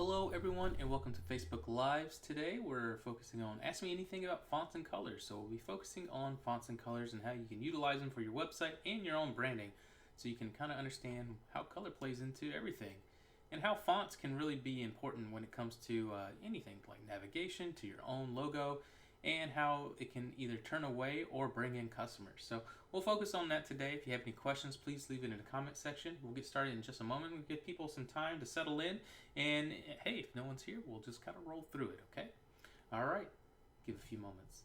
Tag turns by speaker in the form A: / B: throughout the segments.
A: Hello everyone and welcome to Facebook Lives. Today we're focusing on Ask Me Anything about fonts and colors. So we'll be focusing on fonts and colors and how you can utilize them for your website and your own branding, so you can kind of understand how color plays into everything and how fonts can really be important when it comes to anything like navigation to your own logo, and how it can either turn away or bring in customers. So we'll focus on that today. If you have any questions, please leave it in the comment section. We'll get started in just a moment. We'll give people some time to settle in, and hey, if no one's here, we'll just kind of roll through it, okay? All right, give a few moments.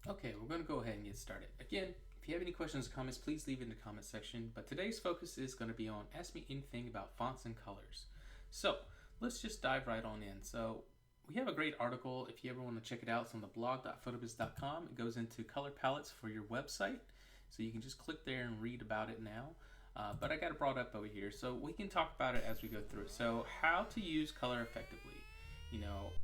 A: Okay, we're going to go ahead and get started. Again, if you have any questions or comments, please leave it in the comment section. But today's focus is going to be on Ask Me Anything about fonts and colors. So let's just dive right on in. So we have a great article. If you ever want to check it out, it's on the blog.photobiz.com. It goes into color palettes for your website. So you can just click there and read about it now. But I got it brought up over here, so we can talk about it as we go through it. So how to use color effectively.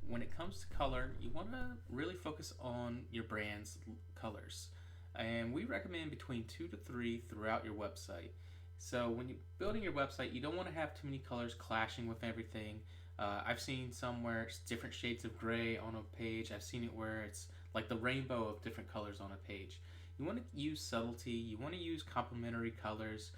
A: When it comes to color, you want to really focus on your brand's colors. And we recommend between 2 to 3 throughout your website. So when you're building your website, you don't want to have too many colors clashing with everything. I've seen some where it's different shades of gray on a page. I've seen it where it's like the rainbow of different colors on a page. You want to use subtlety. You want to use complementary colors.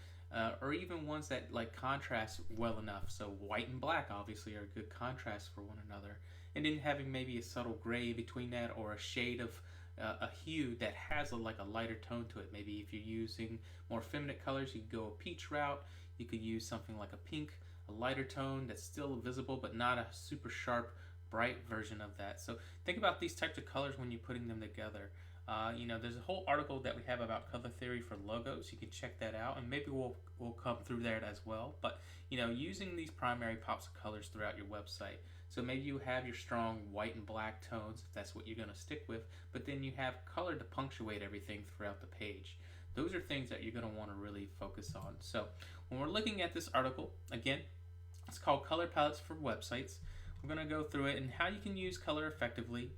A: Or even ones that like contrast well enough. So white and black obviously are good contrast for one another, and then having maybe a subtle gray between that, or a shade of a hue that has like a lighter tone to it. Maybe if you're using more feminine colors, you could go a peach route. You could use something like a pink a lighter tone that's still visible but not a super sharp, bright version of that. So think about these types of colors when you're putting them together. There's a whole article that we have about color theory for logos. You can check that out, and maybe we'll come through there as well. But using these primary pops of colors throughout your website. So maybe you have your strong white and black tones, if that's what you're going to stick with, but then you have color to punctuate everything throughout the page. Those are things that you're going to want to really focus on. So when we're looking at this article, again, it's called Color Palettes for Websites. We're going to go through it and how you can use color effectively.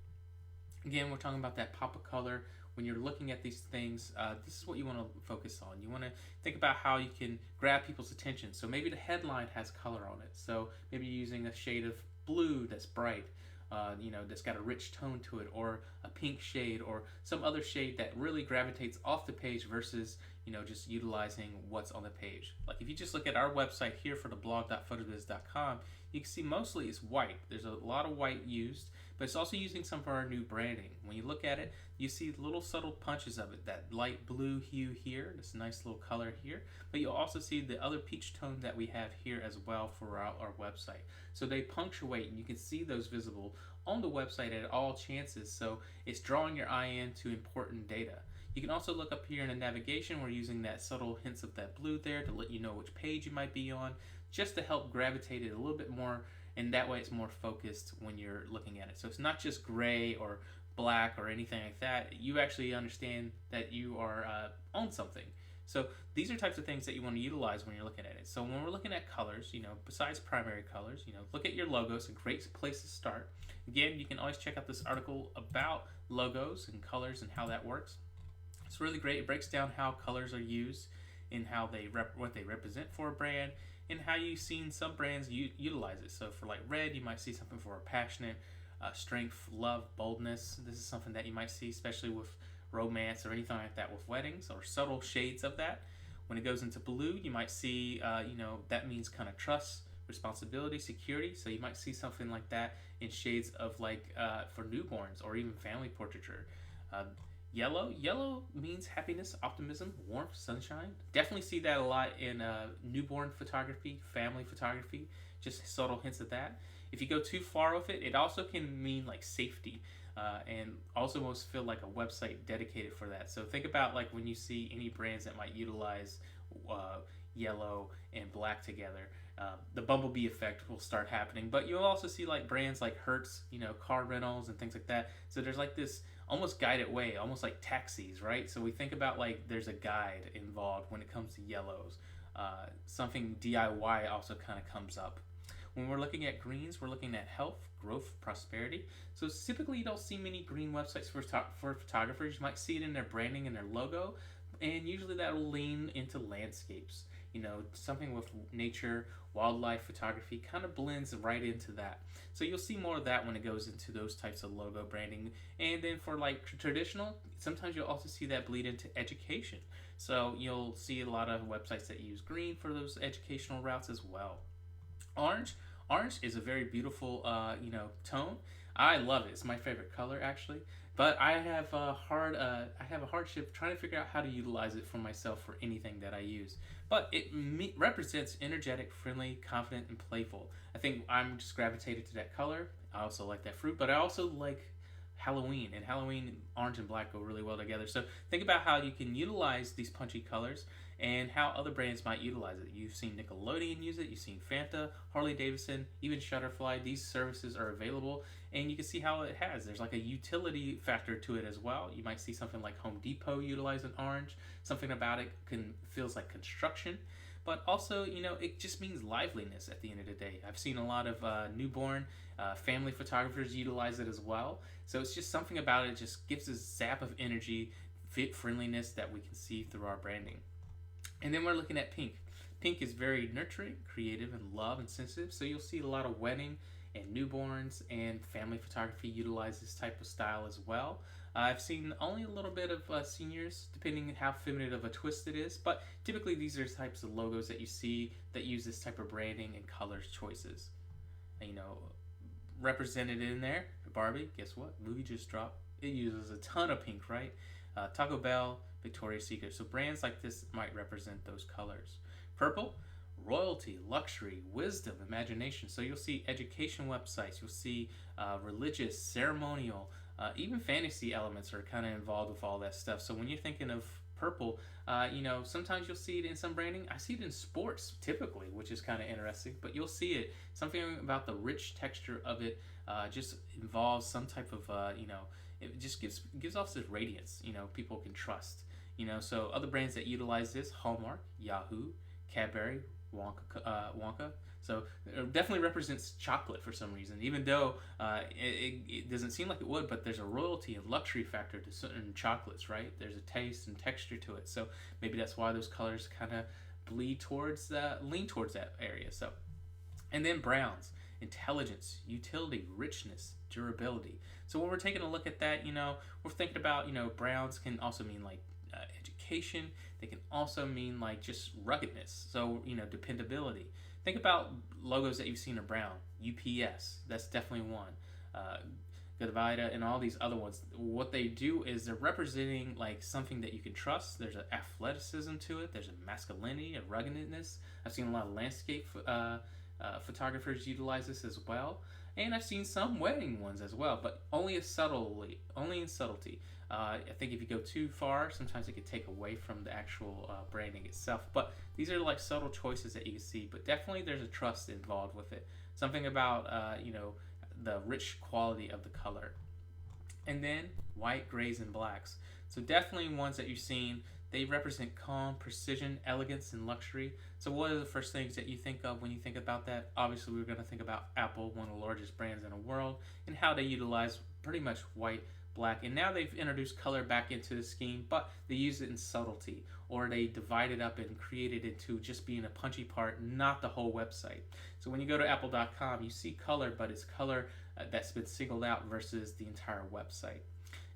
A: Again, we're talking about that pop of color. When you're looking at these things, this is what you want to focus on. You want to think about how you can grab people's attention. So maybe the headline has color on it. So maybe you're using a shade of blue that's bright, that's got a rich tone to it, or a pink shade, or some other shade that really gravitates off the page versus just utilizing what's on the page. Like if you just look at our website here for the blog.photobiz.com, you can see mostly it's white. There's a lot of white used, but it's also using some of our new branding. When you look at it, you see little subtle punches of it, that light blue hue here, this nice little color here, but you'll also see the other peach tone that we have here as well for our website. So they punctuate, and you can see those visible on the website at all chances, so it's drawing your eye into important data. You can also look up here in the navigation. We're using that subtle hints of that blue there to let you know which page you might be on, just to help gravitate it a little bit more, and that way it's more focused when you're looking at it. So it's not just gray or black or anything like that. You actually understand that you are on something. So these are types of things that you want to utilize when you're looking at it. So when we're looking at colors, besides primary colors, look at your logos. A great place to start. Again, you can always check out this article about logos and colors and how that works. It's really great. It breaks down how colors are used and how what they represent for a brand, and how you've seen some brands utilize it. So for like red, you might see something for a passionate, strength, love, boldness. This is something that you might see especially with romance or anything like that, with weddings, or subtle shades of that. When it goes into blue, you might see that means kind of trust, responsibility, security. So you might see something like that in shades of like for newborns or even family portraiture. Yellow means happiness, optimism, warmth, sunshine. Definitely see that a lot in newborn photography, family photography, just subtle hints of that. If you go too far with it, it also can mean like safety, and also most feel like a website dedicated for that. So think about like when you see any brands that might utilize yellow and black together, the bumblebee effect will start happening. But you'll also see like brands like Hertz, car rentals and things like that. So there's like this almost guided way, almost like taxis, right? So we think about like there's a guide involved when it comes to yellows. Something DIY also kind of comes up. When we're looking at greens, we're looking at health, growth, prosperity. So typically you don't see many green websites for photographers. You might see it in their branding and their logo, and usually that will lean into landscapes. Something with nature, wildlife photography kind of blends right into that. So you'll see more of that when it goes into those types of logo branding. And then for like traditional, sometimes you'll also see that bleed into education. So you'll see a lot of websites that use green for those educational routes as well. Orange is a very beautiful tone. I love it. It's my favorite color actually. But I have a hardship trying to figure out how to utilize it for myself for anything that I use. But it represents energetic, friendly, confident, and playful. I think I'm just gravitated to that color. I also like that fruit, but I also like Halloween, and Halloween, orange and black go really well together. So think about how you can utilize these punchy colors and how other brands might utilize it. You've seen Nickelodeon use it, you've seen Fanta, Harley Davidson, even Shutterfly. These services are available, and you can see how it has. There's like a utility factor to it as well. You might see something like Home Depot utilizing orange. Something about it feels like construction. But also, it just means liveliness at the end of the day. I've seen a lot of newborn family photographers utilize it as well. So it's just something about it just gives this zap of energy, friendliness that we can see through our branding. And then we're looking at pink. Pink is very nurturing, creative, and love and sensitive. So you'll see a lot of wedding and newborns and family photography utilize this type of style as well. I've seen only a little bit of seniors, depending on how feminine of a twist it is, but typically these are types of logos that you see that use this type of branding and color choices. Represented in there, Barbie, guess what? Movie just dropped. It uses a ton of pink, right? Taco Bell, Victoria's Secret. So brands like this might represent those colors. Purple, royalty, luxury, wisdom, imagination. So you'll see education websites, you'll see religious, ceremonial, even fantasy elements are kind of involved with all that stuff. So when you're thinking of purple, sometimes you'll see it in some branding. I see it in sports typically, which is kind of interesting, but you'll see it. Something about the rich texture of it just involves some type of, it just gives off this radiance, people can trust. So other brands that utilize this: Hallmark, Yahoo, Cadbury, Wonka. So it definitely represents chocolate for some reason, even though it doesn't seem like it would, but there's a royalty and luxury factor to certain chocolates, right? There's a taste and texture to it. So maybe that's why those colors kind of lean towards that area. So, and then browns: intelligence, utility, richness, durability. So when we're taking a look at that, we're thinking about, browns can also mean like education. They can also mean like just ruggedness. So, dependability. Think about logos that you've seen are brown. UPS, that's definitely one. Gavita and all these other ones. What they do is they're representing like something that you can trust. There's an athleticism to it. There's a masculinity, a ruggedness. I've seen a lot of landscape photographers utilize this as well. And I've seen some wedding ones as well, but only in subtlety. I think if you go too far, sometimes it could take away from the actual branding itself. But these are like subtle choices that you can see, but definitely there's a trust involved with it. Something about, the rich quality of the color. And then white, grays, and blacks. So definitely ones that you've seen. They represent calm, precision, elegance, and luxury. So what are the first things that you think of when you think about that? Obviously, we're going to think about Apple, one of the largest brands in the world, and how they utilize pretty much white, black. And now they've introduced color back into the scheme, but they use it in subtlety, or they divide it up and create it into just being a punchy part, not the whole website. So when you go to apple.com, you see color, but it's color that's been singled out versus the entire website.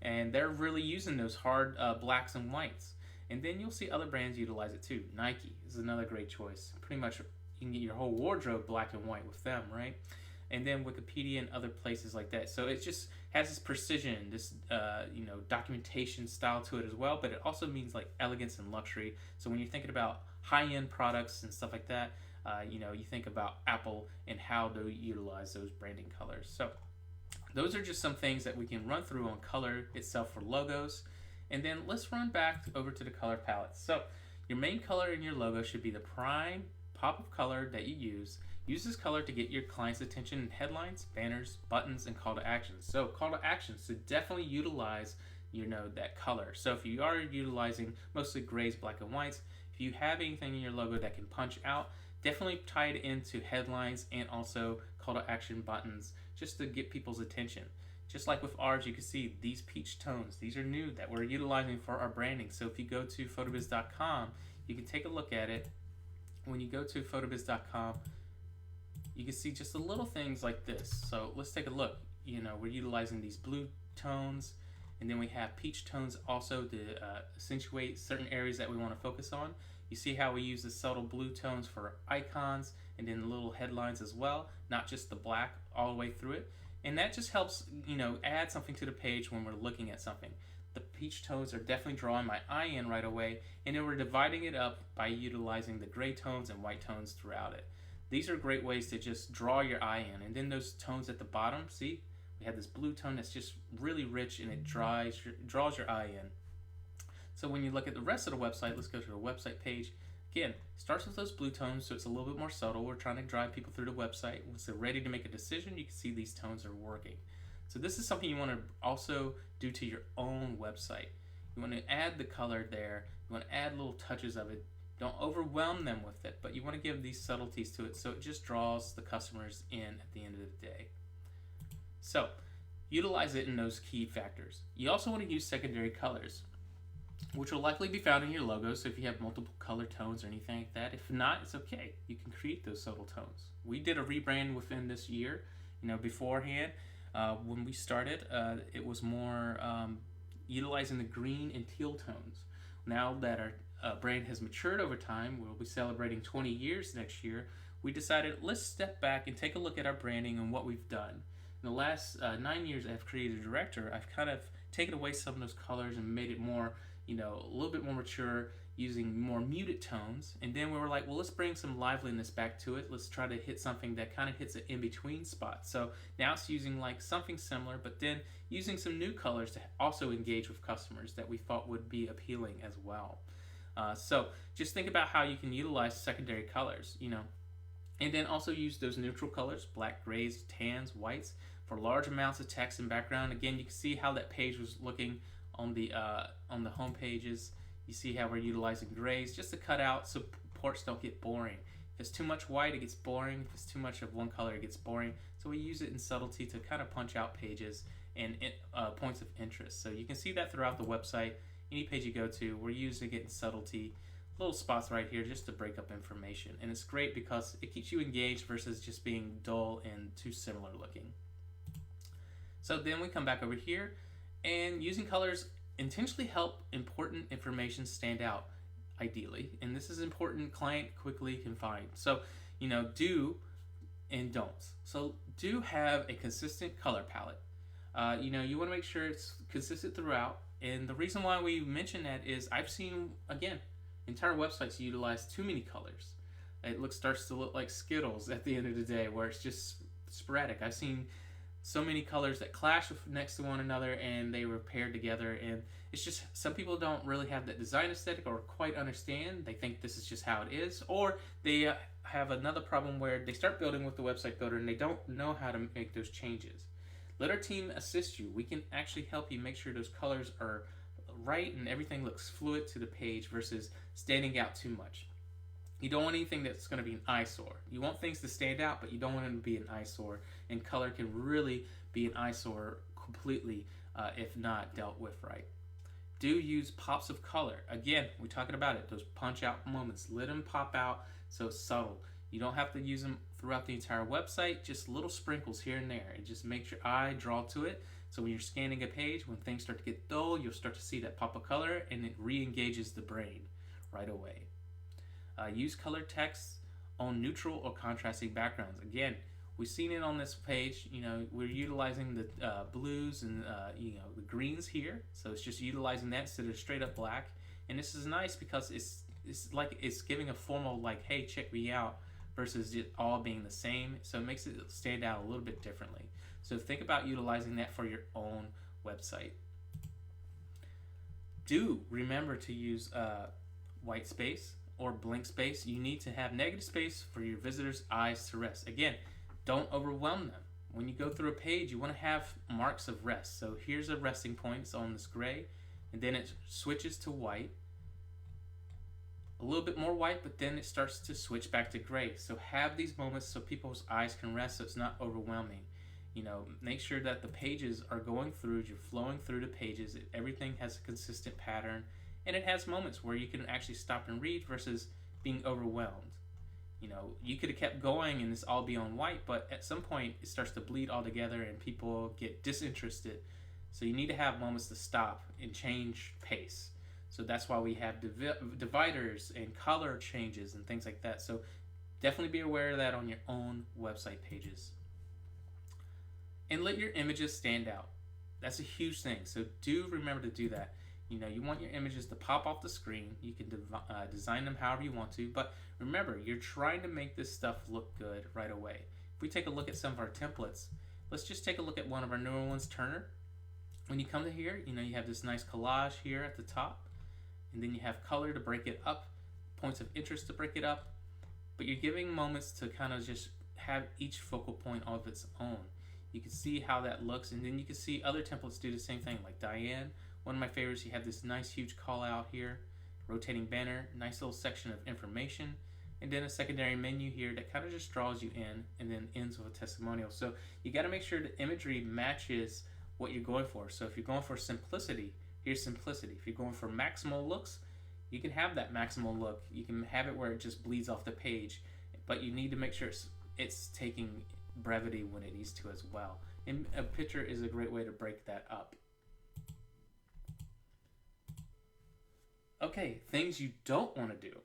A: And they're really using those hard blacks and whites. And then you'll see other brands utilize it too. Nike is another great choice. Pretty much you can get your whole wardrobe black and white with them, right? And then Wikipedia and other places like that. So it just has this precision, this documentation style to it as well, but it also means like elegance and luxury. So when you're thinking about high-end products and stuff like that, you think about Apple and how they utilize those branding colors. So those are just some things that we can run through on color itself for logos. And then let's run back over to the color palette. So your main color in your logo should be the prime pop of color that you use. Use this color to get your client's attention in headlines, banners, buttons, and call to actions. So call to actions, so definitely utilize that color. So if you are utilizing mostly grays, black, and whites, if you have anything in your logo that can punch out, definitely tie it into headlines and also call to action buttons just to get people's attention. Just like with ours, you can see these peach tones. These are new that we're utilizing for our branding. So if you go to photobiz.com, you can take a look at it. When you go to photobiz.com, you can see just the little things like this. So let's take a look. We're utilizing these blue tones, and then we have peach tones also to accentuate certain areas that we want to focus on. You see how we use the subtle blue tones for icons and then the little headlines as well, not just the black all the way through it. And that just helps, add something to the page when we're looking at something. The peach tones are definitely drawing my eye in right away, and then we're dividing it up by utilizing the gray tones and white tones throughout it. These are great ways to just draw your eye in. And then those tones at the bottom, see? We have this blue tone that's just really rich, and it draws your eye in. So when you look at the rest of the website, let's go to the website page. Again, starts with those blue tones, so it's a little bit more subtle. We're trying to drive people through the website. Once they're ready to make a decision, you can see these tones are working. So this is something you want to also do to your own website. You want to add the color there. You want to add little touches of it. Don't overwhelm them with it, but you want to give these subtleties to it so it just draws the customers in at the end of the day. So utilize it in those key factors. You also want to use secondary colors, which will likely be found in your logo. So if you have multiple color tones or anything like that, if not, it's okay. You can create those subtle tones. We did a rebrand within this year. Beforehand, when we started, it was more utilizing the green and teal tones. Now that our brand has matured over time, we'll be celebrating 20 years next year, we decided let's step back and take a look at our branding and what we've done. In the last 9 years I've created a director, I've kind of taken away some of those colors and made it more a little bit more mature, using more muted tones. And then we were like, well, let's bring some liveliness back to it. Let's try to hit something that kind of hits an in-between spot. So now it's using like something similar, but then using some new colors to also engage with customers that we thought would be appealing as well. So just think about how you can utilize secondary colors, and then also use those neutral colors, black, grays, tans, whites, for large amounts of text and background. Again, you can see how that page was looking on the home pages. You see how we're utilizing grays just to cut out so ports don't get boring. If it's too much white, it gets boring. If it's too much of one color, it gets boring. So we use it in subtlety to kind of punch out pages and points of interest. So you can see that throughout the website. Any page you go to, we're using it in subtlety, little spots right here just to break up information. And it's great because it keeps you engaged versus just being dull and too similar looking. So then we come back over here, and using colors intentionally help important information stand out, ideally. And this is important client quickly can find. So, do and don'ts. So do have a consistent color palette. You want to make sure it's consistent throughout. And the reason why we mention that is I've seen, again, entire websites utilize too many colors. It starts to look like Skittles at the end of the day, where it's just sporadic. I've seen so many colors that clash next to one another and they were paired together, and it's just some people don't really have that design aesthetic or quite understand. They think this is just how it is, or they have another problem where they start building with the website builder and they don't know how to make those changes. Let our team assist you. We can actually help you make sure those colors are right and everything looks fluid to the page versus standing out too much. You don't want anything that's going to be an eyesore. You want things to stand out, but you don't want them to be an eyesore. And color can really be an eyesore completely if not dealt with right. Do use pops of color. Again, we're talking about it. Those punch out moments. Let them pop out so it's subtle. You don't have to use them throughout the entire website. Just little sprinkles here and there. It just makes your eye draw to it. So when you're scanning a page, when things start to get dull, you'll start to see that pop of color, and it re-engages the brain right away. Use colored text on neutral or contrasting backgrounds. Again, we've seen it on this page. We're utilizing the blues and the greens here. So it's just utilizing that instead of straight up black. And this is nice because it's giving a formal like, hey, check me out, versus it all being the same. So it makes it stand out a little bit differently. So think about utilizing that for your own website. Do remember to use white space or blank space. You need to have negative space for your visitors' eyes to rest. Again, don't overwhelm them. When you go through a page, you want to have marks of rest. So here's a resting point. It's on this gray, and then it switches to white. A little bit more white, but then it starts to switch back to gray. So have these moments so people's eyes can rest, so it's not overwhelming. Make sure that the pages are going through, you're flowing through the pages, everything has a consistent pattern, and it has moments where you can actually stop and read versus being overwhelmed. You could have kept going and this all be on white, but at some point it starts to bleed all together and people get disinterested. So you need to have moments to stop and change pace. So that's why we have dividers and color changes and things like that. So definitely be aware of that on your own website pages. And let your images stand out. That's a huge thing. So do remember to do that. You want your images to pop off the screen. You can design them however you want to. But remember, you're trying to make this stuff look good right away. If we take a look at some of our templates, let's just take a look at one of our newer ones, Turner. When you come to here, you have this nice collage here at the top. And then you have color to break it up, points of interest to break it up. But you're giving moments to kind of just have each focal point of its own. You can see how that looks, and then you can see other templates do the same thing, like Diane. One of my favorites, you have this nice huge call out here, rotating banner, nice little section of information, and then a secondary menu here that kind of just draws you in and then ends with a testimonial. So you got to make sure the imagery matches what you're going for. So if you're going for simplicity, here's simplicity. If you're going for maximal looks, you can have that maximal look. You can have it where it just bleeds off the page, but you need to make sure it's taking brevity when it needs to as well. And a picture is a great way to break that up. Okay, things you don't want to do.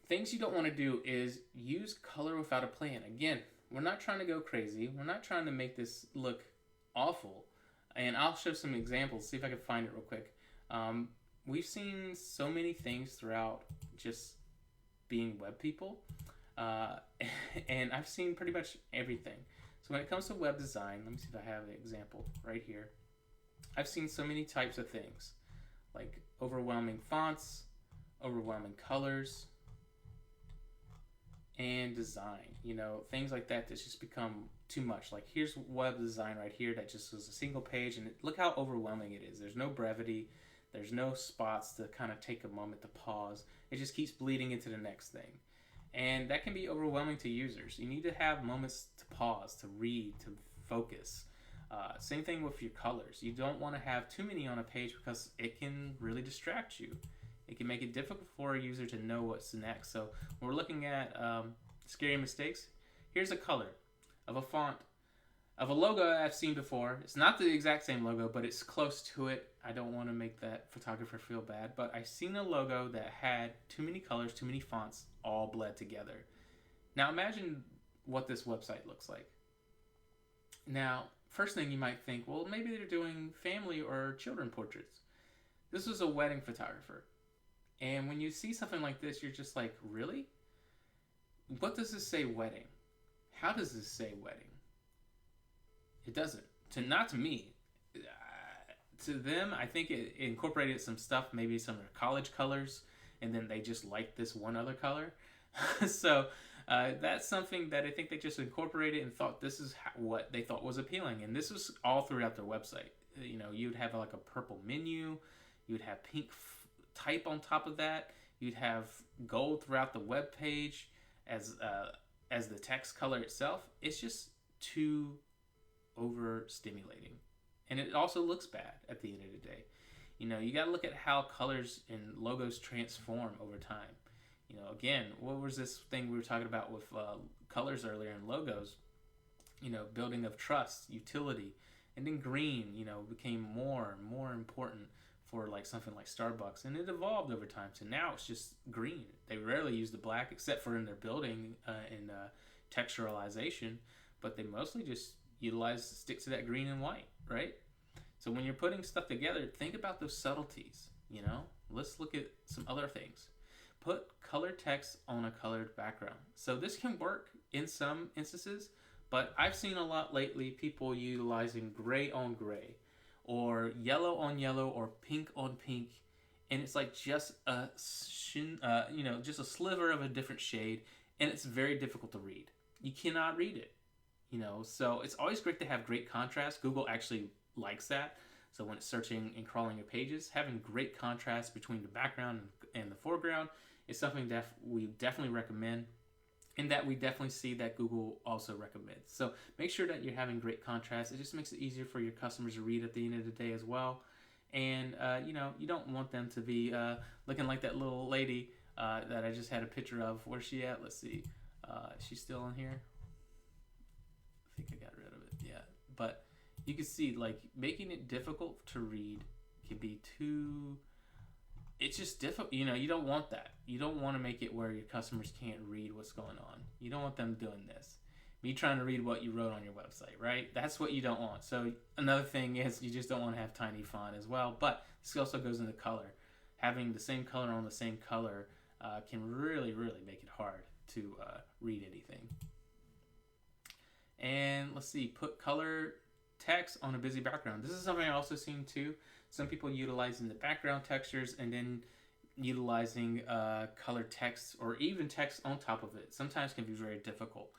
A: Things you don't want to do is use color without a plan. Again, we're not trying to go crazy. We're not trying to make this look awful. And I'll show some examples, see if I can find it real quick. we've seen so many things throughout just being web people, uh, and I've seen pretty much everything. So when it comes to web design, let me see if I have an example right here. I've seen so many types of things, like overwhelming fonts, overwhelming colors, and design. Things like that that's just become too much. Like here's web design right here that just was a single page, and look how overwhelming it is. There's no brevity. There's no spots to kind of take a moment to pause. It just keeps bleeding into the next thing. And that can be overwhelming to users. You need to have moments to pause, to read, to focus. Same thing with your colors. You don't want to have too many on a page because it can really distract you. It can make it difficult for a user to know what's next. So when we're looking at scary mistakes, here's a color of a font of a logo I've seen before. It's not the exact same logo, but it's close to it. I don't want to make that photographer feel bad, but I've seen a logo that had too many colors, too many fonts, all bled together. Now imagine what this website looks like. Now, first thing you might think, well, maybe they're doing family or children portraits. This was a wedding photographer. And when you see something like this, you're just like, really? What does this say wedding? How does this say wedding? It doesn't. Not to me. To them, I think it incorporated some stuff, maybe some of their college colors, and then they just liked this one other color. So that's something that I think they just incorporated and thought this is what they thought was appealing. And this was all throughout their website. You'd have like a purple menu. You'd have pink type on top of that. You'd have gold throughout the web page as the text color itself. It's just too overstimulating, and it also looks bad at the end of the day. You got to look at how colors and logos transform over time. Again, what was this thing we were talking about with colors earlier and logos? Building of trust, utility, and then green became more and more important for like something like Starbucks, and it evolved over time. So now it's just green. They rarely use the black except for in their building and texturalization, but they mostly just stick to that green and white, right? So when you're putting stuff together, think about those subtleties. Let's look at some other things. Put color text on a colored background. So this can work in some instances, but I've seen a lot lately people utilizing gray on gray, or yellow on yellow, or pink on pink, and it's like just just a sliver of a different shade, and it's very difficult to read. You cannot read it. So it's always great to have great contrast. Google actually likes that. So when it's searching and crawling your pages, having great contrast between the background and the foreground is something that we definitely recommend, and that we definitely see that Google also recommends. So make sure that you're having great contrast. It just makes it easier for your customers to read at the end of the day as well. And you don't want them to be looking like that little lady that I just had a picture of. Where's she at? Let's see. She's still on here. I think I got rid of it. Yeah, but you can see like making it difficult to read can be too. It's just difficult. You don't want that. You don't want to make it where your customers can't read what's going on. You don't want them doing this. Me trying to read what you wrote on your website, right? That's what you don't want. So another thing is you just don't want to have tiny font as well. But this also goes into color. Having the same color on the same color can really, really make it hard to read anything. And let's see, put color text on a busy background. This is something I've also seen too. Some people utilizing the background textures and then utilizing color text or even text on top of it. Sometimes can be very difficult.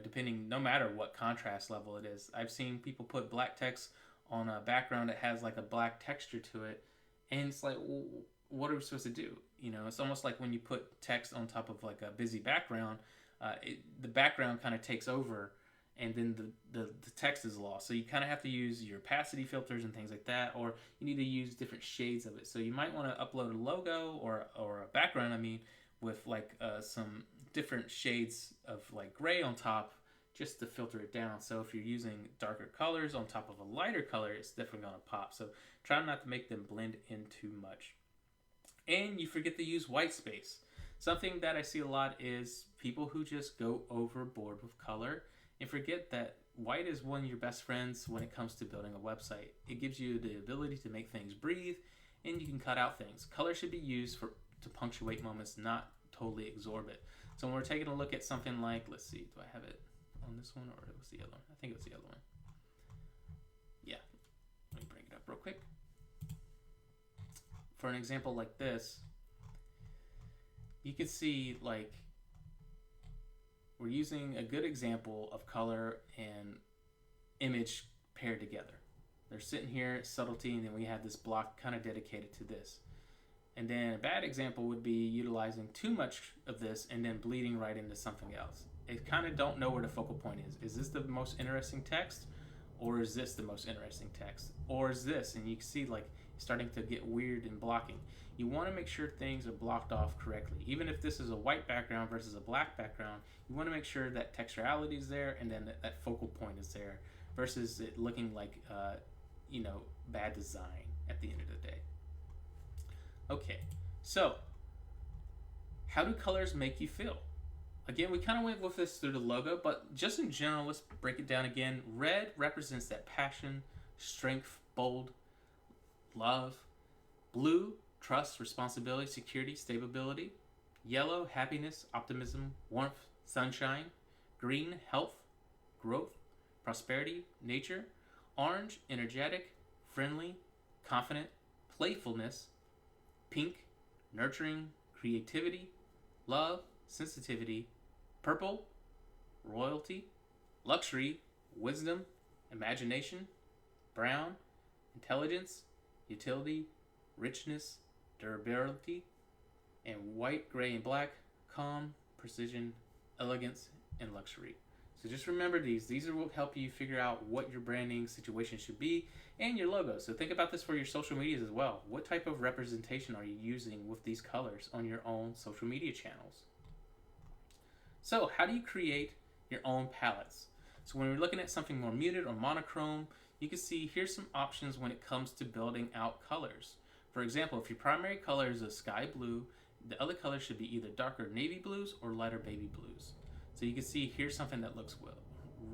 A: Depending, no matter what contrast level it is. I've seen people put black text on a background that has like a black texture to it, and it's like, well, what are we supposed to do? It's almost like when you put text on top of like a busy background, the background kind of takes over, and then the text is lost. So you kind of have to use your opacity filters and things like that, or you need to use different shades of it. So you might want to upload a logo or a background, with like some different shades of like gray on top, just to filter it down. So if you're using darker colors on top of a lighter color, it's definitely going to pop. So try not to make them blend in too much. And you forget to use white space. Something that I see a lot is people who just go overboard with color and forget that white is one of your best friends when it comes to building a website. It gives you the ability to make things breathe and you can cut out things. Color should be used to punctuate moments, not totally absorb it. So when we're taking a look at something like, let's see, do I have it on this one or it was the other one? I think it was the other one. Yeah, let me bring it up real quick. For an example like this, you can see like we're using a good example of color and image paired together. They're sitting here, subtlety, and then we have this block kind of dedicated to this. And then a bad example would be utilizing too much of this and then bleeding right into something else. They kind of don't know where the focal point is. Is this the most interesting text? Or is this the most interesting text? Or is this? And you can see like starting to get weird and blocking. You want to make sure things are blocked off correctly. Even if this is a white background versus a black background, you want to make sure that texturality is there and then that focal point is there versus it looking like bad design at the end of the day. Okay, so how do colors make you feel? Again, we kind of went with this through the logo, but just in general, let's break it down again. Red represents that passion, strength, bold, love. Blue, trust, responsibility, security, stability. Yellow, happiness, optimism, warmth, sunshine. Green, health, growth, prosperity, nature. Orange, energetic, friendly, confident, playfulness. Pink, nurturing, creativity, love, sensitivity. Purple, royalty, luxury, wisdom, imagination. Brown, intelligence, utility, richness, durability. And white, gray, and black, calm, precision, elegance, and luxury. So just remember these. These will help you figure out what your branding situation should be and your logo. So think about this for your social medias as well. What type of representation are you using with these colors on your own social media channels? So how do you create your own palettes? So when we're looking at something more muted or monochrome, you can see here's some options when it comes to building out colors. For example, if your primary color is a sky blue, the other colors should be either darker navy blues or lighter baby blues. So you can see here's something that looks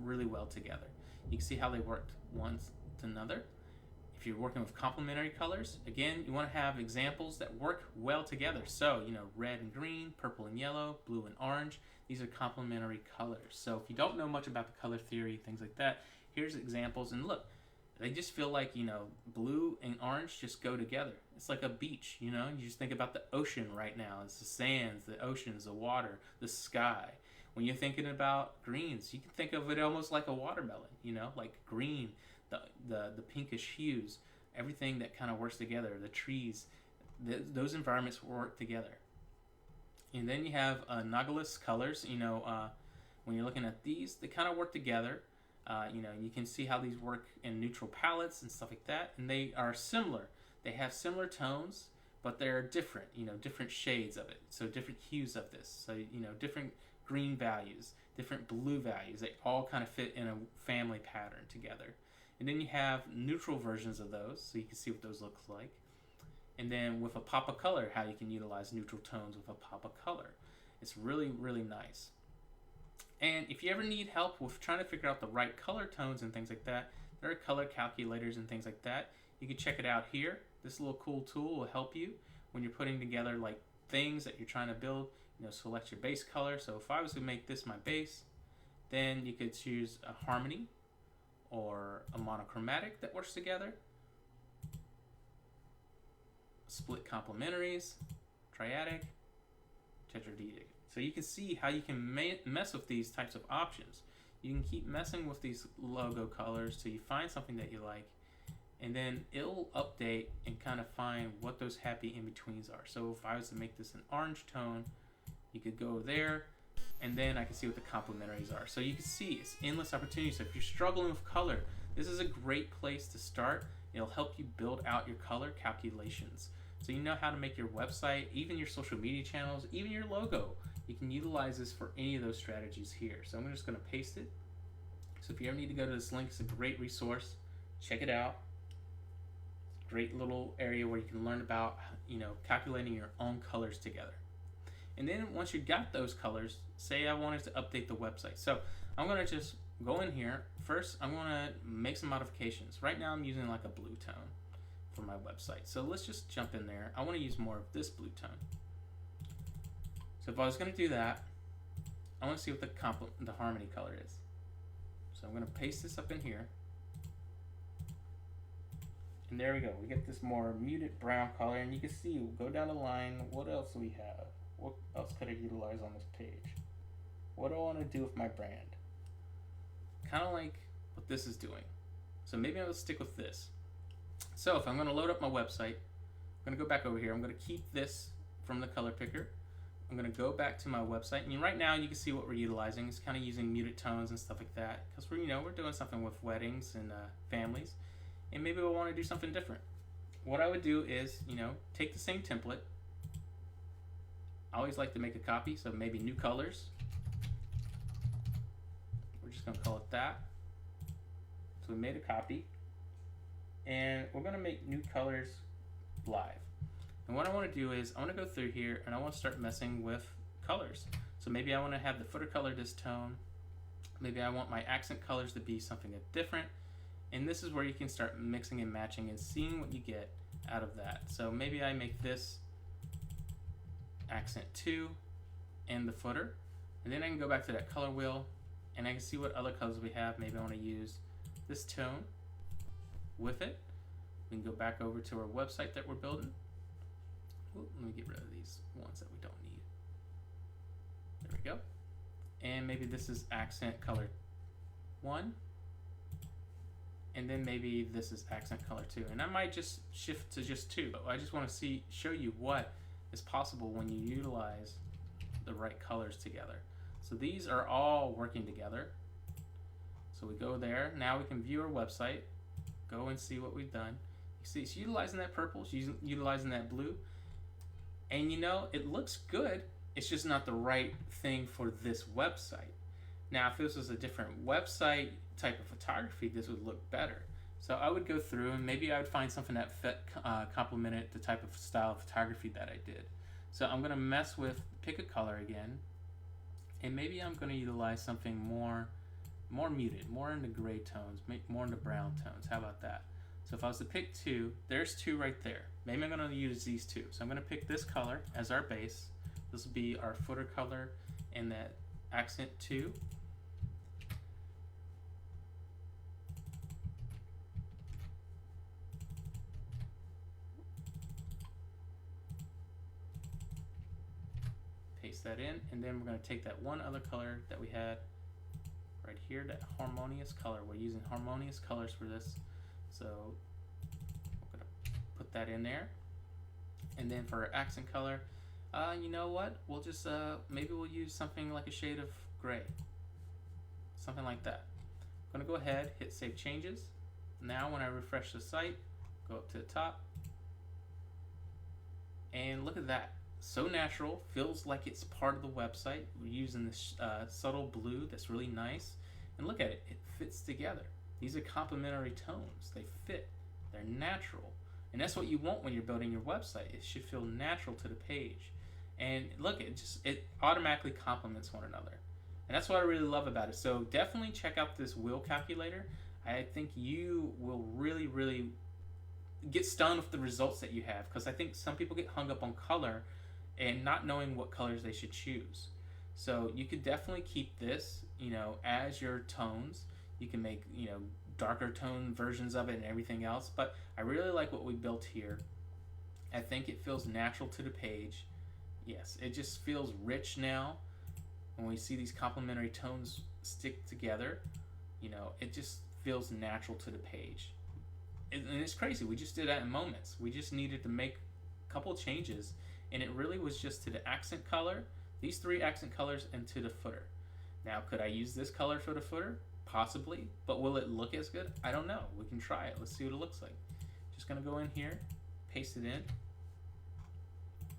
A: really well together. You can see how they worked one to another. If you're working with complementary colors, again, you want to have examples that work well together. So, red and green, purple and yellow, blue and orange. These are complementary colors. So if you don't know much about the color theory, things like that, here's examples. And look, they just feel like, blue and orange just go together. It's like a beach, you just think about the ocean right now. It's the sands, the oceans, the water, the sky. When you're thinking about greens, you can think of it almost like a watermelon, like green, the pinkish hues, everything that kind of works together, the trees, those environments work together. And then you have Nautilus colors, when you're looking at these, they kind of work together. You can see how these work in neutral palettes and stuff like that, and they are similar. They have similar tones, but they're different, different shades of it. So different hues of this. So, different green values, different blue values. They all kind of fit in a family pattern together. And then you have neutral versions of those, so you can see what those look like. And then with a pop of color, how you can utilize neutral tones with a pop of color. It's really, really nice. And if you ever need help with trying to figure out the right color tones and things like that, there are color calculators and things like that. You can check it out here. This little cool tool will help you when you're putting together like things that you're trying to build. Select your base color. So if I was to make this my base, then you could choose a harmony or a monochromatic that works together. Split complementaries, triadic, tetradidic. So you can see how you can mess with these types of options. You can keep messing with these logo colors till you find something that you like, and then it'll update and kind of find what those happy in-betweens are. So if I was to make this an orange tone, you could go there, and then I can see what the complementaries are. So you can see it's endless opportunities. So if you're struggling with color, this is a great place to start. It'll help you build out your color calculations. So you know how to make your website, even your social media channels, even your logo. You can utilize this for any of those strategies here. So I'm just going to paste it. So if you ever need to go to this link, it's a great resource. Check it out. It's a great little area where you can learn about, calculating your own colors together. And then once you got those colors, say I wanted to update the website. So I'm going to just go in here. First, I'm going to make some modifications. Right now I'm using like a blue tone. for my website. So let's just jump in there. I want to use more of this blue tone. So if I was going to do that, I want to see what the harmony color is. So I'm going to paste this up in here. And there we go. We get this more muted brown color, and you can see, we'll go down the line. What else do we have? What else could I utilize on this page? What do I want to do with my brand? Kind of like what this is doing. So maybe I'll stick with this. So if I'm going to load up my website, I'm going to go back over here. I'm going to keep this from the color picker. I'm going to go back to my website, and right now you can see what we're utilizing. It's kind of using muted tones and stuff like that, because we're doing something with weddings and families, and maybe we want to do something different. What I would do is, take the same template. I always like to make a copy, so maybe new colors. We're just going to call it that. So we made a copy, and we're going to make new colors live. And what I want to do is I want to go through here and I want to start messing with colors. So maybe I want to have the footer color this tone. Maybe I want my accent colors to be something different. And this is where you can start mixing and matching and seeing what you get out of that. So maybe I make this accent 2 and the footer. And then I can go back to that color wheel and I can see what other colors we have. Maybe I want to use this tone with it. We can go back over to our website that we're building. Ooh, let me get rid of these ones that we don't need. There we go. And maybe this is accent color 1. And then maybe this is accent color 2. And I might just shift to just 2. I just want to show you what is possible when you utilize the right colors together. So these are all working together. So we go there. Now we can view our website. Go and see what we've done. You see, it's utilizing that purple. It's utilizing that blue. And it looks good. It's just not the right thing for this website. Now, if this was a different website type of photography, this would look better. So I would go through and maybe I would find something that complemented the type of style of photography that I did. So I'm going to mess with, pick a color again, and maybe I'm going to utilize something more muted, more in the gray tones, more in the brown tones. How about that? So if I was to pick 2, there's 2 right there. Maybe I'm going to use these 2. So I'm going to pick this color as our base. This will be our footer color and that accent 2. Paste that in, and then we're going to take that one other color that we had right here, that harmonious color. We're using harmonious colors for this. So we're going to put that in there. And then for our accent color, you know what? We'll just, maybe we'll use something like a shade of gray. Something like that. I'm going to go ahead, hit Save Changes. Now when I refresh the site, go up to the top. And look at that. So natural, feels like it's part of the website. We're using this subtle blue that's really nice. And look at it, it fits together. These are complementary tones. They fit, they're natural. And that's what you want when you're building your website. It should feel natural to the page. And look, it automatically complements one another. And that's what I really love about it. So definitely check out this wheel calculator. I think you will really, really get stunned with the results that you have, because I think some people get hung up on color and not knowing what colors they should choose. So you could definitely keep this, as your tones. You can make, darker tone versions of it and everything else, but I really like what we built here. I think it feels natural to the page. Yes, it just feels rich now. When we see these complementary tones stick together, it just feels natural to the page. And it's crazy, we just did that in moments. We just needed to make a couple changes, and it really was just to the accent color, these 3 accent colors, and to the footer. Now, could I use this color for the footer? Possibly, but will it look as good? I don't know. We can try it. Let's see what it looks like. Just gonna go in here, paste it in,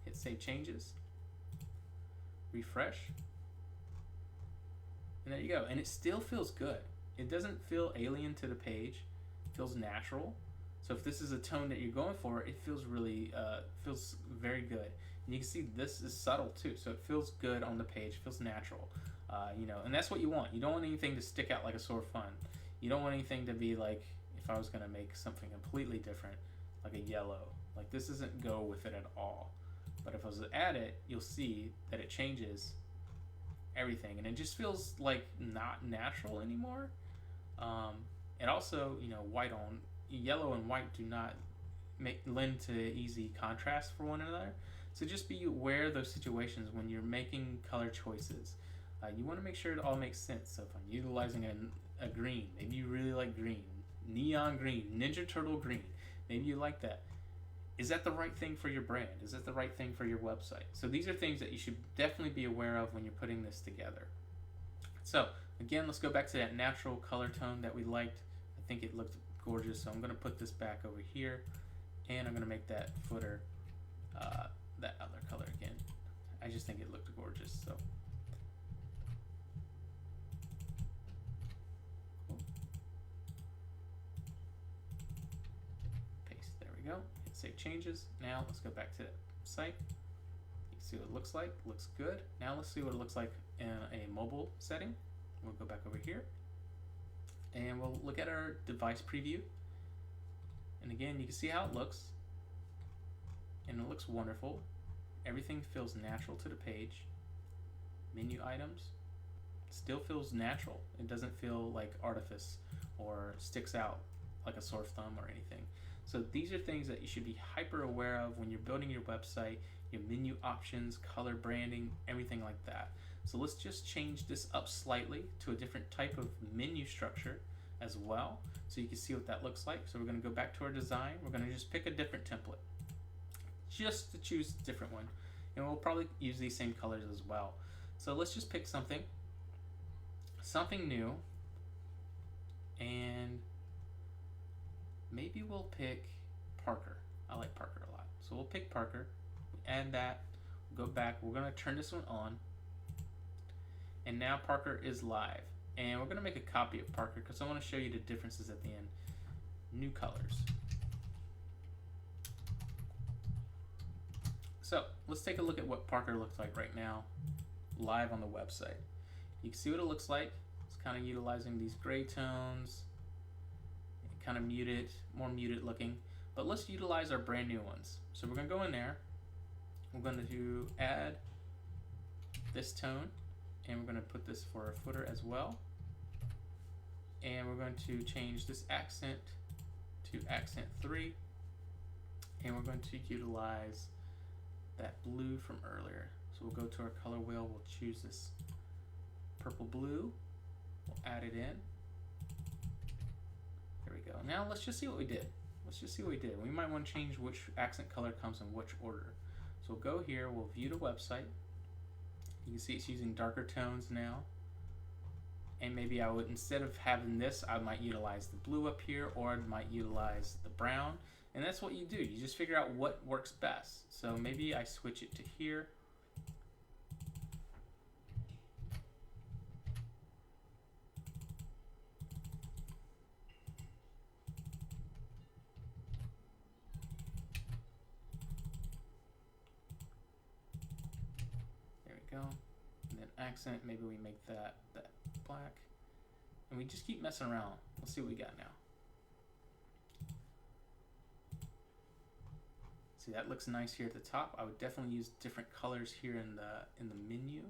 A: hit Save Changes, refresh, and there you go. And it still feels good. It doesn't feel alien to the page. It feels natural. So if this is a tone that you're going for, it feels really, feels very good. And you can see this is subtle too, so it feels good on the page, feels natural. And that's what you want. You don't want anything to stick out like a sore thumb. You don't want anything to be like, if I was going to make something completely different, like a yellow. Like this doesn't go with it at all. But if I was to add it, you'll see that it changes everything, and it just feels like not natural anymore. And also, you know, yellow and white do not lend to easy contrast for one another. So just be aware of those situations when you're making color choices. You want to make sure it all makes sense. So if I'm utilizing a green, maybe you really like green, neon green, Ninja Turtle green, maybe you like that. Is that the right thing for your brand? Is that the right thing for your website? So these are things that you should definitely be aware of when you're putting this together. So again, let's go back to that natural color tone that we liked. I think it looked gorgeous, so I'm going to put this back over here, and I'm going to make that footer that other color again. I just think it looked gorgeous. So cool. Paste. There we go. Hit save changes. Now let's go back to the site. You can see what it looks like. Looks good. Now let's see what it looks like in a mobile setting. We'll go back over here, and we'll look at our device preview. And again, you can see how it looks, and it looks wonderful. Everything feels natural to the page. Menu items still feels natural. It doesn't feel like artifice or sticks out like a sore thumb or anything. So these are things that you should be hyper aware of when you're building your website, your menu options, color branding, everything like that. So let's just change this up slightly to a different type of menu structure as well, so you can see what that looks like. So we're going to go back to our design. We're going to just pick a different template, just to choose a different one, and we'll probably use these same colors as well. So let's just pick something new, and maybe we'll pick Parker. I like Parker a lot, so we'll pick Parker. Add that. We'll go back. We're going to turn this one on, and now Parker is live. And we're going to make a copy of Parker because I want to show you the differences at the end. New colors. So let's take a look at what Parker looks like right now, live on the website. You can see what it looks like. It's kind of utilizing these gray tones, kind of muted, more muted looking. But let's utilize our brand new ones. So we're going to go in there. We're going to add this tone, and we're going to put this for a footer as well. And we're going to change this accent to accent 3, and we're going to utilize that blue from earlier. So we'll go to our color wheel, we'll choose this purple blue, we'll add it in. There we go. Now let's just see what we did. We might want to change which accent color comes in which order. So we'll go here, we'll view the website. You can see it's using darker tones now. And maybe I would, instead of having this, I might utilize the blue up here, or I might utilize the brown. And that's what you do. You just figure out what works best. So maybe I switch it to here. There we go. And then accent, maybe we make that black. And we just keep messing around. Let's see what we got now. See, that looks nice here at the top. I would definitely use different colors here in the menu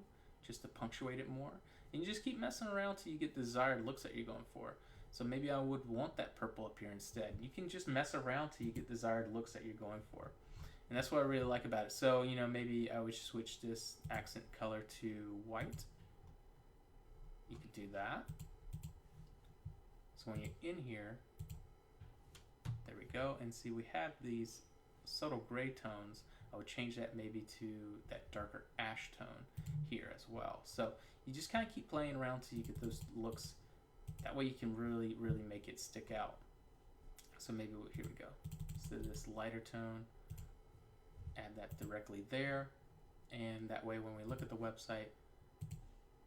A: just to punctuate it more. And you just keep messing around till you get the desired looks that you're going for. So maybe I would want that purple up here instead. You can just mess around till you get desired looks that you're going for. And that's what I really like about it. So, you know, maybe I would switch this accent color to white. You could do that. So when you're in here, there we go. And see, we have these subtle gray tones. I would change that maybe to that darker ash tone here as well. So you just kind of keep playing around till you get those looks. That way you can really, really make it stick out. So maybe, here we go. So this lighter tone, add that directly there. And that way when we look at the website,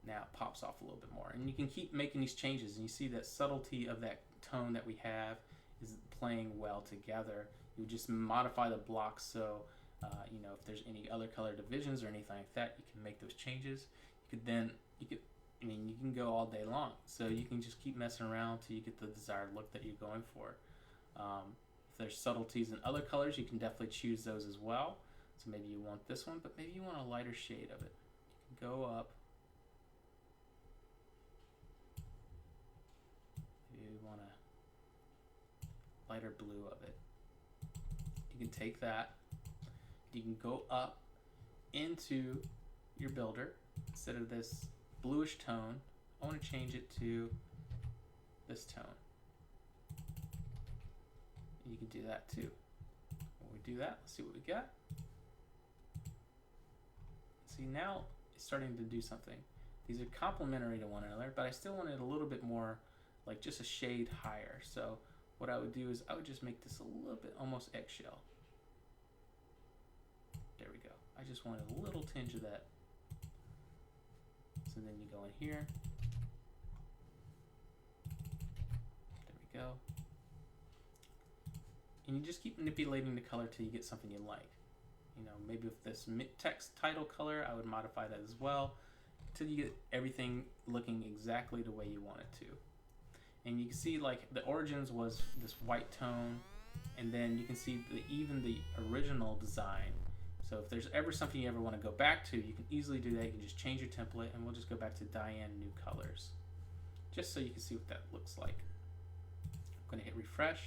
A: now it pops off a little bit more. And you can keep making these changes, and you see that subtlety of that tone that we have is playing well together. You just modify the blocks so you know, if there's any other color divisions or anything like that, you can make those changes. You can go all day long. So you can just keep messing around till you get the desired look that you're going for. If there's subtleties in other colors, you can definitely choose those as well. So maybe you want this one, but maybe you want a lighter shade of it. You can go up. Maybe you want a lighter blue of it. You can take that. You can go up into your builder. Instead of this bluish tone, I want to change it to this tone. You can do that too. When we do that, let's see what we got. See, now it's starting to do something. These are complementary to one another, but I still want it a little bit more, like just a shade higher. So what I would do is I would just make this a little bit almost eggshell. There we go. I just wanted a little tinge of that. So then you go in here. There we go. And you just keep manipulating the color till you get something you like. You know, maybe with this text title color, I would modify that as well until you get everything looking exactly the way you want it to. And you can see like the origins was this white tone, and then you can see even the original design. So if there's ever something you ever want to go back to, you can easily do that. You can just change your template, and we'll just go back to Diane New Colors, just so you can see what that looks like. I'm going to hit refresh,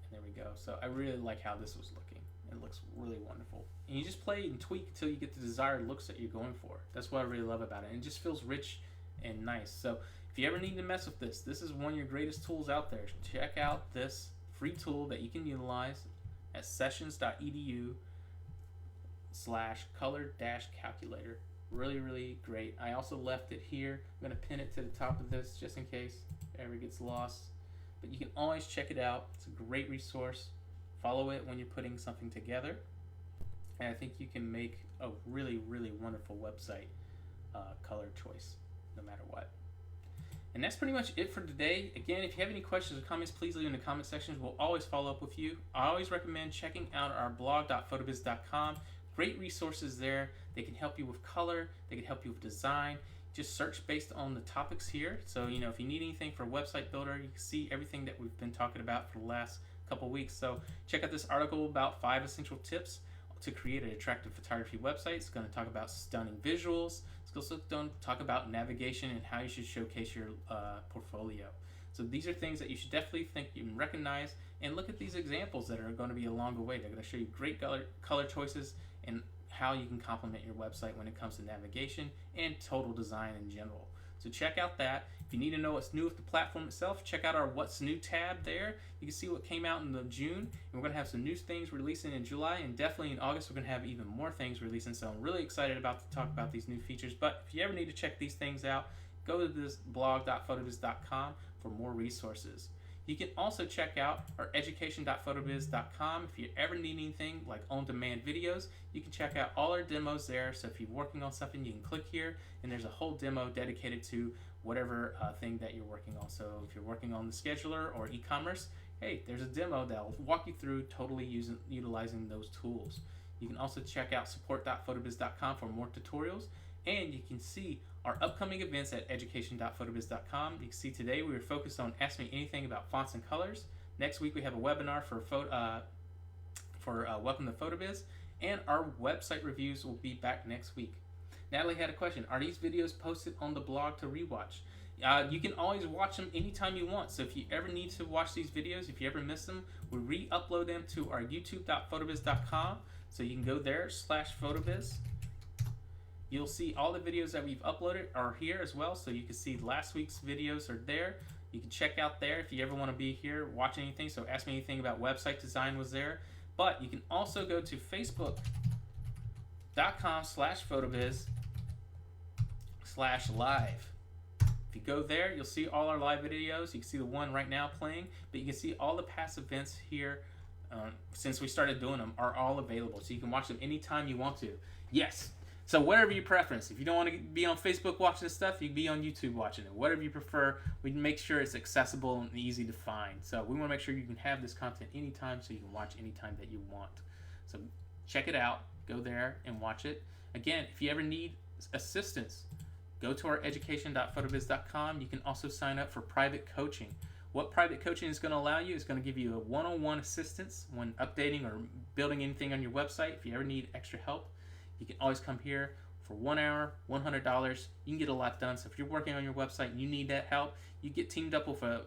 A: and there we go. So I really like how this was looking. It looks really wonderful. And you just play and tweak until you get the desired looks that you're going for. That's what I really love about it. And it just feels rich and nice. So if you ever need to mess with this, this is one of your greatest tools out there. Check out this free tool that you can utilize at sessions.edu/color-calculator. Really, really great. I also left it here. I'm going to pin it to the top of this just in case it ever gets lost. But you can always check it out. It's a great resource. Follow it when you're putting something together. And I think you can make a really, really wonderful website color choice no matter what. And that's pretty much it for today. Again, if you have any questions or comments, please leave in the comment sections. We'll always follow up with you. I always recommend checking out our blog.photobiz.com. Great resources there. They can help you with color. They can help you with design. Just search based on the topics here. So, you know, if you need anything for a website builder, you can see everything that we've been talking about for the last couple weeks. So check out this article about 5 essential tips to create an attractive photography website. It's going to talk about stunning visuals. It's also going to talk about navigation and how you should showcase your portfolio. So these are things that you should definitely think you can recognize, and look at these examples that are going to be along the way. They're going to show you great color choices and how you can complement your website when it comes to navigation and total design in general. So check out that. If you need to know what's new with the platform itself, check out our What's New tab there. You can see what came out in the June. And we're going to have some new things releasing in July, and definitely in August we're going to have even more things releasing. So I'm really excited to talk about these new features. But if you ever need to check these things out, go to this blog.photobiz.com for more resources. You can also check out our education.photobiz.com. If you ever need anything like on-demand videos, you can check out all our demos there. So if you're working on something, you can click here, and there's a whole demo dedicated to whatever thing that you're working on. So if you're working on the scheduler or e-commerce, hey, there's a demo that will walk you through totally utilizing those tools. You can also check out support.photobiz.com for more tutorials, and you can see our upcoming events at education.photobiz.com. You can see today we were focused on Ask Me Anything about fonts and colors. Next week we have a webinar for Welcome to PhotoBiz, and our website reviews will be back next week. Natalie had a question. Are these videos posted on the blog to rewatch? You can always watch them anytime you want. So if you ever need to watch these videos, if you ever miss them, we re-upload them to our youtube.photobiz.com. So you can go there /photobiz. You'll see all the videos that we've uploaded are here as well. So you can see last week's videos are there. You can check out there if you ever want to be here watching anything. So Ask Me Anything about website design was there. But you can also go to facebook.com/photobiz/live. If you go there, you'll see all our live videos. You can see the one right now playing, but you can see all the past events here since we started doing them are all available. So you can watch them anytime you want to. Yes. So whatever your preference. If you don't want to be on Facebook watching this stuff, you can be on YouTube watching it. Whatever you prefer, we make sure it's accessible and easy to find. So we want to make sure you can have this content anytime so you can watch anytime that you want. So check it out. Go there and watch it. Again, if you ever need assistance, go to our education.photobiz.com. You can also sign up for private coaching. what private coaching is going to allow you is going to give you a one-on-one assistance when updating or building anything on your website. If you ever need extra help, you can always come here for 1 hour, $100. You can get a lot done. So if you're working on your website and you need that help, you get teamed up with a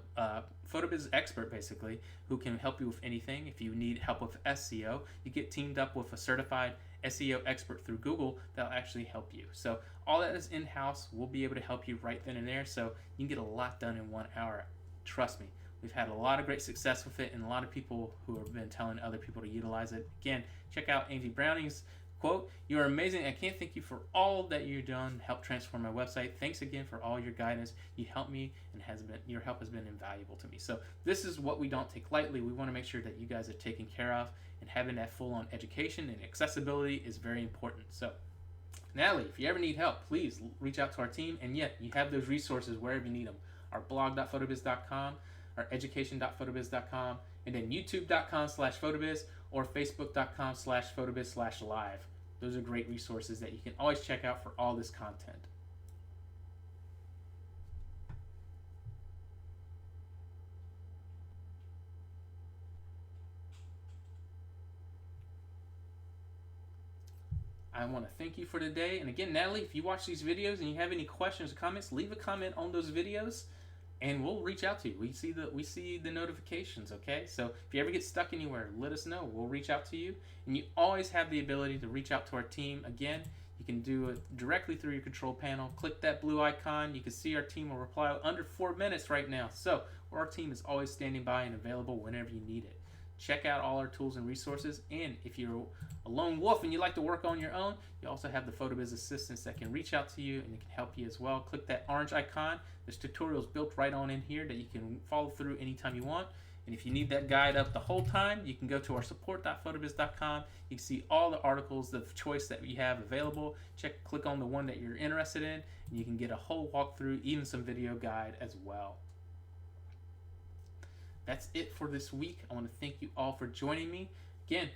A: PhotoBiz expert, basically, who can help you with anything. If you need help with SEO, you get teamed up with a certified SEO expert through Google that'll actually help you. So all that is in-house. We'll be able to help you right then and there, so you can get a lot done in 1 hour. Trust me, we've had a lot of great success with it, and a lot of people who have been telling other people to utilize it. Again, check out Angie Browning's quote, "You are amazing. I can't thank you for all that you've done to help transform my website. Thanks again for all your guidance. You helped me, and your help has been invaluable to me." So this is what we don't take lightly. We want to make sure that you guys are taken care of, and having that full-on education and accessibility is very important. So Natalie, if you ever need help, please reach out to our team. And yet, you have those resources wherever you need them. Our blog.photobiz.com, our education.photobiz.com, and then youtube.com/photobiz or facebook.com/photobiz/live. Those are great resources that you can always check out for all this content. I want to thank you for today. And again, Natalie, if you watch these videos and you have any questions or comments, leave a comment on those videos and we'll reach out to you. We see the notifications, okay? So if you ever get stuck anywhere, let us know. We'll reach out to you. And you always have the ability to reach out to our team. Again, you can do it directly through your control panel. Click that blue icon. You can see our team will reply under 4 minutes right now. So our team is always standing by and available whenever you need it. Check out all our tools and resources, and if you're a lone wolf and you like to work on your own, you also have the PhotoBiz assistants that can reach out to you and it can help you as well. Click that orange icon. There's tutorials built right on in here that you can follow through anytime you want. And if you need that guide up the whole time, you can go to our support.photobiz.com. You can see all the articles of choice that we have available. Click on the one that you're interested in, and you can get a whole walkthrough, even some video guide as well. That's it for this week. I want to thank you all for joining me. Again,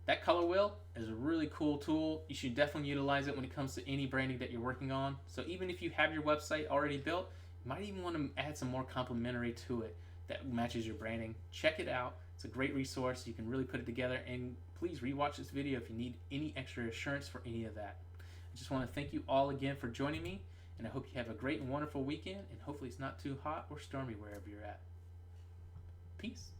A: that color wheel is a really cool tool. You should definitely utilize it when it comes to any branding that you're working on. So even if you have your website already built, you might even want to add some more complementary to it that matches your branding. Check it out. It's a great resource. You can really put it together. And please rewatch this video if you need any extra assurance for any of that. I just want to thank you all again for joining me. And I hope you have a great and wonderful weekend. And hopefully it's not too hot or stormy wherever you're at. Peace.